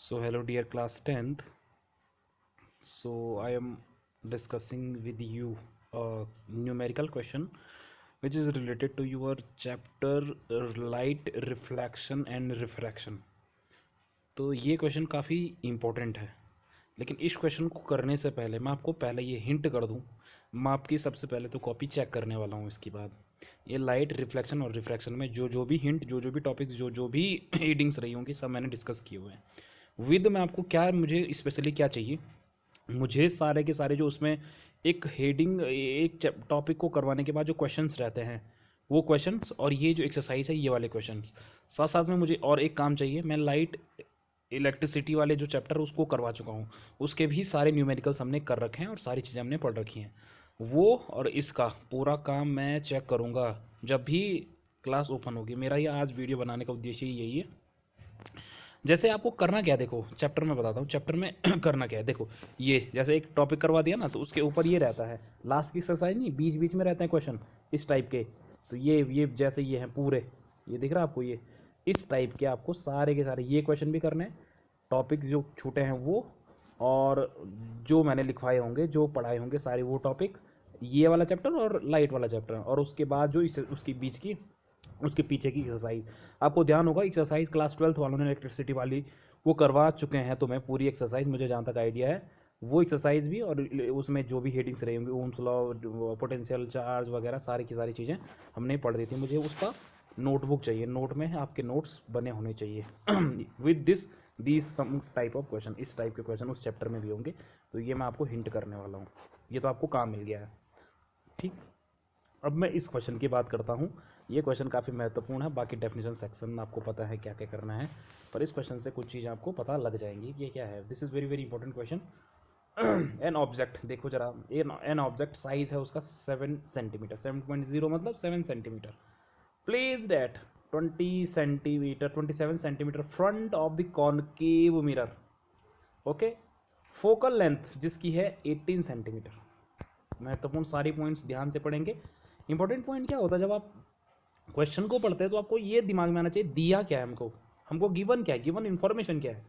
So hello dear class 10th. So I am discussing with you a numerical question which is related to your chapter light reflection and refraction. तो ये question काफ़ी important है, लेकिन इस question को करने से पहले मैं आपको पहले ये हिंट कर दूं। मैं आपकी सबसे पहले तो कॉपी चेक करने वाला हूँ। इसके बाद ये लाइट रिफ्लेक्शन और रिफ्रैक्शन में जो भी हिंट, जो भी टॉपिक्स, जो भी रीडिंग्स रही होंगी, सब मैंने डिस्कस किए हुए हैं। विद में आपको क्या, मुझे स्पेशली क्या चाहिए, मुझे सारे के सारे जो उसमें एक हेडिंग, एक टॉपिक को करवाने के बाद जो क्वेश्चंस रहते हैं वो क्वेश्चंस, और ये जो एक्सरसाइज है ये वाले क्वेश्चंस, साथ साथ में मुझे और एक काम चाहिए। मैं लाइट इलेक्ट्रिसिटी वाले जो चैप्टर उसको करवा चुका हूँ, उसके भी सारे न्यूमेरिकल्स हमने कर रखे हैं और सारी चीज़ें हमने पढ़ रखी हैं। वो और इसका पूरा काम मैं चेक करूँगा जब भी क्लास ओपन होगी। मेरा ये आज वीडियो बनाने का उद्देश्य ही यही है। जैसे आपको करना क्या है, देखो चैप्टर में बताता हूँ। चैप्टर में करना क्या है, देखो ये जैसे एक टॉपिक करवा दिया ना, तो उसके ऊपर ये रहता है लास्ट की एक्सरसाइज, नहीं बीच बीच में रहते हैं क्वेश्चन इस टाइप के। तो ये जैसे ये हैं पूरे, ये दिख रहा है आपको, ये इस टाइप के आपको सारे के सारे ये क्वेश्चन भी करने हैं। टॉपिक जो छूटे हैं वो, और जो मैंने लिखवाए होंगे, जो पढ़ाए होंगे सारे वो टॉपिक, ये वाला चैप्टर और लाइट वाला चैप्टर, और उसके बाद जो इस उसकी बीच की, उसके पीछे की एक्सरसाइज। आपको ध्यान होगा एक्सरसाइज क्लास 12th वालों ने इलेक्ट्रिसिटी वाली वो करवा चुके हैं तुम्हें पूरी एक्सरसाइज, मुझे जहाँ तक आइडिया है। वो एक्सरसाइज भी, और उसमें जो भी हेडिंग्स रही होंगी, ओम्स लॉ, पोटेंशियल चार्ज वगैरह, सारी की सारी चीज़ें हमने पढ़ दी थी। मुझे उसका नोटबुक चाहिए, नोट में आपके नोट्स बने होने चाहिए with this some type of question, इस टाइप के क्वेश्चन उस चैप्टर में भी होंगे। तो ये मैं आपको हिंट करने वाला हूँ, ये तो आपको काम मिल गया है। ठीक, अब मैं इस क्वेश्चन की बात करता हूँ। ये क्वेश्चन काफ़ी महत्वपूर्ण है, बाकी डेफिनेशन सेक्शन में आपको पता है क्या क्या करना है, पर इस क्वेश्चन से कुछ चीज़ें आपको पता लग जाएंगी कि ये क्या है। This is very very important question. An object, देखो जरा, एन ऑब्जेक्ट साइज है उसका 7 सेंटीमीटर, 7.0 मतलब 7 centimetre, placed at 20 centimetre, 27 centimetre front of the concave mirror. Okay, focal length जिसकी है 18 सेंटीमीटर। महत्वपूर्ण सारी पॉइंट्स ध्यान से पढ़ेंगे। इंपॉर्टेंट पॉइंट क्या होता है, जब आप क्वेश्चन को पढ़ते हैं तो आपको ये दिमाग में आना चाहिए दिया क्या है हमको, हमको गिवन क्या है, गिवन इन्फॉर्मेशन क्या है,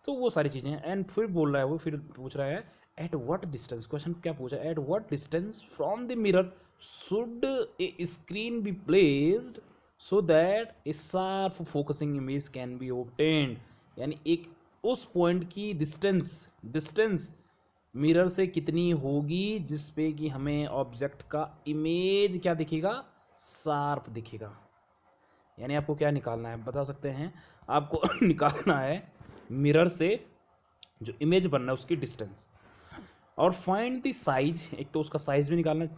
तो वो सारी चीज़ें हैं। एंड फिर बोल रहा है वो, फिर पूछ रहा है एट व्हाट डिस्टेंस, क्वेश्चन क्या पूछा है, at what distance from the mirror should A screen be placed so that A sharp focusing image can be obtained. यानी एक उस पॉइंट की डिस्टेंस मिरर से कितनी होगी जिस पे कि हमें ऑब्जेक्ट का इमेज क्या दिखेगा, शार्प दिखेगा। यानी आपको क्या निकालना है, बता सकते हैं आपको निकालना है मिरर से जो इमेज बनना है उसकी डिस्टेंस, और फाइंड द साइज। एक तो उसका साइज भी निकालना है,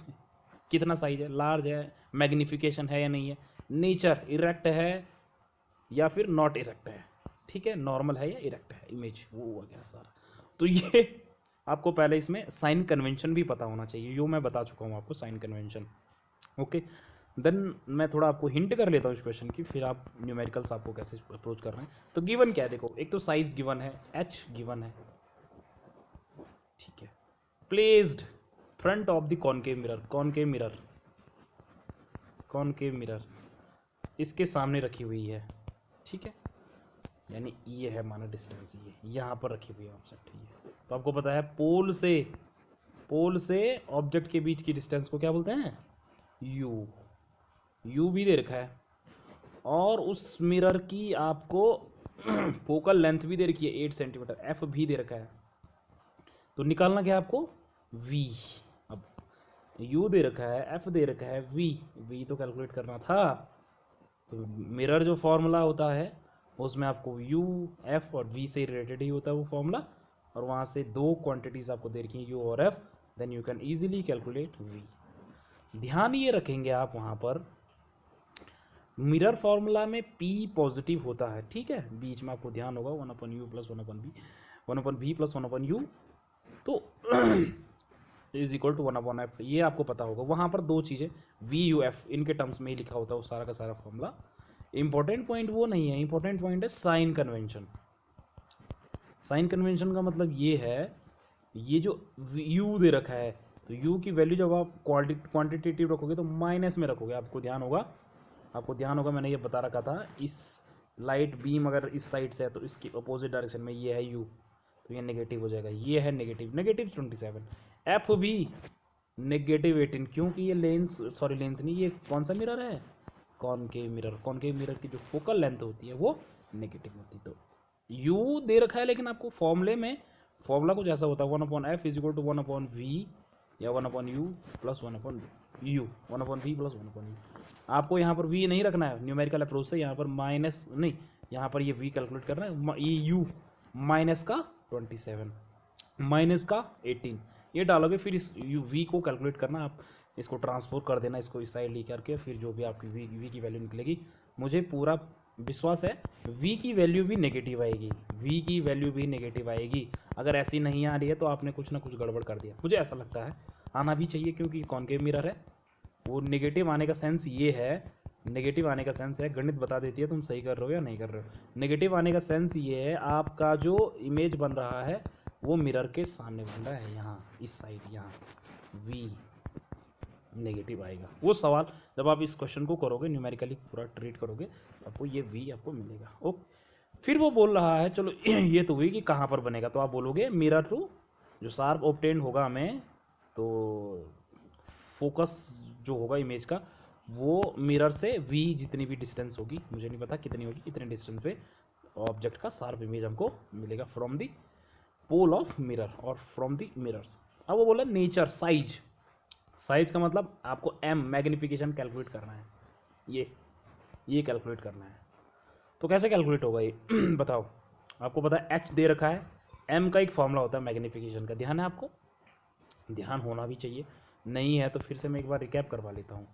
कितना साइज है, लार्ज है, मैग्निफिकेशन है या नहीं है, नेचर इरेक्ट है या फिर नॉट इरेक्ट है, ठीक है, नॉर्मल है या इरेक्ट है इमेज, वो हुआ गया सारा। तो ये आपको पहले इसमें साइन कन्वेंशन भी पता होना चाहिए, यो मैं बता चुका हूँ आपको साइन कन्वेंशन। ओके, देन मैं थोड़ा आपको हिंट कर लेता हूँ इस क्वेश्चन की, फिर आप न्यूमेरिकल्स आपको कैसे अप्रोच कर रहे हैं। तो गिवन क्या है, देखो एक तो साइज गिवन है, एच गिवन है, ठीक है, placed front of the concave mirror इसके सामने रखी हुई है, ठीक है, यानी ये है माना डिस्टेंस, ये यहाँ पर रखी हुई है ऑब्जेक्ट, ये तो आपको पता है पोल से ऑब्जेक्ट के बीच की डिस्टेंस को क्या बोलते हैं, यू भी दे रखा है, और उस मिरर की आपको फोकल लेंथ भी दे रखी है 8 सेंटीमीटर, एफ भी दे रखा है। तो निकालना क्या है आपको, वी। अब यू दे रखा है, एफ दे रखा है, वी तो कैलकुलेट करना था। तो मिरर जो फॉर्मूला होता है उसमें आपको यू, एफ और वी से रिलेटेड ही होता है वो फॉर्मूला, और वहाँ से दो क्वांटिटीज आपको दे रखी हैं यू और f, then you can easily calculate v. ध्यान ये रखेंगे आप वहाँ पर, मिरर फार्मूला में P पॉजिटिव होता है, ठीक है, बीच में आपको ध्यान होगा 1/u plus 1/b, 1/b plus 1/u, तो इज इक्वल टू 1/f, ये आपको पता होगा। वहाँ पर दो चीज़ें वी यू एफ इनके टर्म्स में ही लिखा होता है वो सारा का सारा फॉर्मूला। इंपॉर्टेंट पॉइंट वो नहीं है, इंपॉर्टेंट पॉइंट है साइन कन्वेंशन। साइन कन्वेंशन का मतलब ये है, ये जो u दे रखा है, तो u की वैल्यू जब आप क्वांटिटेटिव रखोगे तो माइनस में रखोगे। आपको ध्यान होगा मैंने ये बता रखा था, इस लाइट बीम अगर इस साइड से है तो इसकी अपोजिट डायरेक्शन में ये है यू, तो ये नेगेटिव हो जाएगा, ये है negative, negative 27। F b negative 18, क्योंकि ये लेंस, सॉरी लेंस नहीं, ये कौन सा मिरर है, कॉनकेव मिरर, कॉनकेव मिरर की जो फोकल लेंथ होती है वो नेगेटिव होती है। तो यू दे रखा है, लेकिन आपको फॉर्मूले में फॉर्मूला कुछ ऐसा होता है 1/f is equal to 1/v या 1/u plus 1/u, 1/v plus 1/u। आपको यहाँ पर v नहीं रखना है न्यूमेरिकल अप्रोच से, यहाँ पर माइनस नहीं, यहाँ पर ये v कैलकुलेट करना है, ये u माइनस का 27 माइनस का 18 ये डालोगे, फिर इस v को कैलकुलेट करना, आप इसको ट्रांसफर कर देना, इसको इस साइड ले करके, फिर जो भी आपकी v की वैल्यू निकलेगी, मुझे पूरा विश्वास है v की वैल्यू भी नेगेटिव आएगी, v की वैल्यू भी नेगेटिव आएगी। अगर ऐसी नहीं आ रही है तो आपने कुछ ना कुछ गड़बड़ कर दिया, मुझे ऐसा लगता है। आना भी चाहिए क्योंकि कॉनकेव मिरर है, वो नेगेटिव आने का सेंस ये है, नेगेटिव आने का सेंस है, गणित बता देती है तुम सही कर रहे हो या नहीं कर रहे हो। नेगेटिव आने का सेंस ये है, आपका जो इमेज बन रहा है वो मिरर के सामने बन रहा है, यहाँ इस साइड, यहाँ v नेगेटिव आएगा। वो सवाल जब आप इस क्वेश्चन को करोगे, न्यूमेरिकली पूरा ट्रीट करोगे, आपको ये v आपको मिलेगा। ओके, फिर वो बोल रहा है चलो ये तो हुई कि कहाँ पर बनेगा, तो आप बोलोगे मिरर टू जो शार्प ऑब्टेन होगा हमें, तो फोकस जो होगा इमेज का वो मिरर से v जितनी भी डिस्टेंस होगी, मुझे नहीं पता कितनी होगी, इतने डिस्टेंस पे ऑब्जेक्ट का शार्प इमेज हमको मिलेगा from the pole of mirror और फ्रॉम दी मिरर्स। अब वो बोला नेचर, साइज, साइज का मतलब आपको m मैग्निफिकेशन कैलकुलेट करना है, ये कैलकुलेट करना है। तो कैसे कैलकुलेट होगा ये बताओ। आपको पता है h दे रखा है, m का एक फॉर्मूला होता है मैग्निफिकेशन का, ध्यान है आपको, ध्यान होना भी चाहिए, नहीं है तो फिर से मैं एक बार रिकैप करवा लेता हूँ।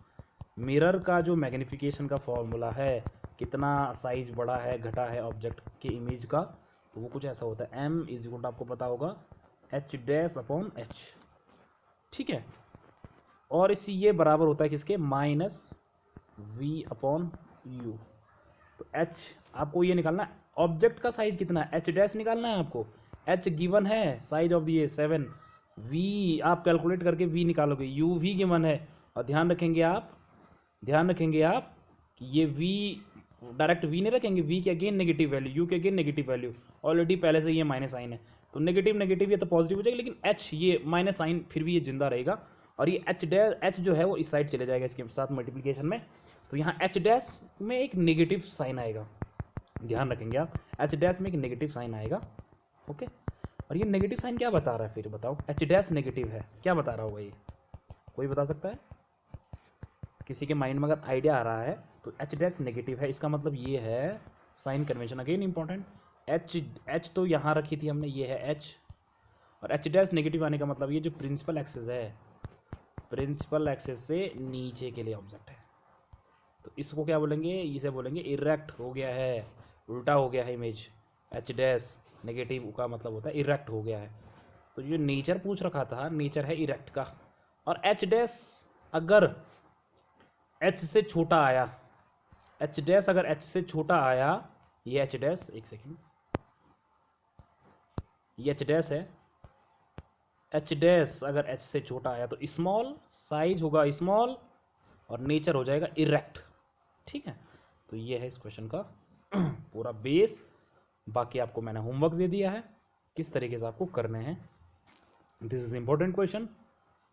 मिरर का जो मैग्निफिकेशन का फॉर्मूला है, कितना साइज बड़ा है घटा है ऑब्जेक्ट के इमेज का, तो वो कुछ ऐसा होता है, m इज इक्वल टू आपको पता होगा h डैश अपॉन h, ठीक है। और इसी ये बराबर होता है किसके, माइनस v अपॉन u। तो h आपको ये निकालना है, ऑब्जेक्ट का साइज कितना है, h डैश निकालना है आपको, h गिवन है, साइज ऑफ ये 7, v आप कैलकुलेट करके v निकालोगे, u v गिवन है, और ध्यान रखेंगे आप कि ये v डायरेक्ट v नहीं रखेंगे, v के अगेन नेगेटिव वैल्यू, u के अगेन नेगेटिव वैल्यू, ऑलरेडी पहले से ये माइनस साइन है, तो नेगेटिव नेगेटिव ये तो पॉजिटिव हो जाएगा, लेकिन h ये माइनस साइन फिर भी ये जिंदा रहेगा, और ये h जो है वो इस साइड चले जाएगा इसके साथ मल्टीप्लिकेशन में, तो यहाँ h डैश में एक नेगेटिव साइन आएगा, ध्यान रखेंगे आप, h डैश में एक नेगेटिव साइन आएगा। ओके, और ये नेगेटिव साइन क्या बता रहा है फिर बताओ, h डैश नेगेटिव है, क्या बता रहा होगा ये, कोई बता सकता है, किसी के माइंड में अगर आइडिया आ रहा है तो h डैश नेगेटिव है, इसका मतलब ये है, sign convention again important, h तो यहाँ रखी थी हमने, ये है h, और h डैश नेगेटिव आने का मतलब ये जो प्रिंसिपल एक्सिस है, प्रिंसिपल एक्सिस से नीचे के लिए ऑब्जेक्ट है, तो इसको क्या बोलेंगे, इसे बोलेंगे इरेक्ट हो गया है, उल्टा हो गया है इमेज, h डैश नेगेटिव का मतलब होता है इरेक्ट हो गया है। तो जो नेचर पूछ रखा था, नेचर है इरेक्ट का, और h डैश अगर h से छोटा आया, h डैश अगर h से छोटा आया, ये h डैश, एक सेकेंड, ये h डैश है, h डैश अगर h से छोटा आया तो स्मॉल, साइज होगा स्मॉल, और नेचर हो जाएगा इरेक्ट, ठीक है। तो ये है इस क्वेश्चन का पूरा बेस, बाकी आपको मैंने होमवर्क दे दिया है किस तरीके से आपको करने हैं, दिस इज इम्पोर्टेंट क्वेश्चन,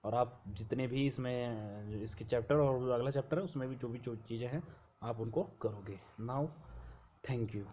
और आप जितने भी इसमें इसके चैप्टर और अगला चैप्टर है उसमें भी जो चीज़ें हैं आप उनको करोगे। Now thank you.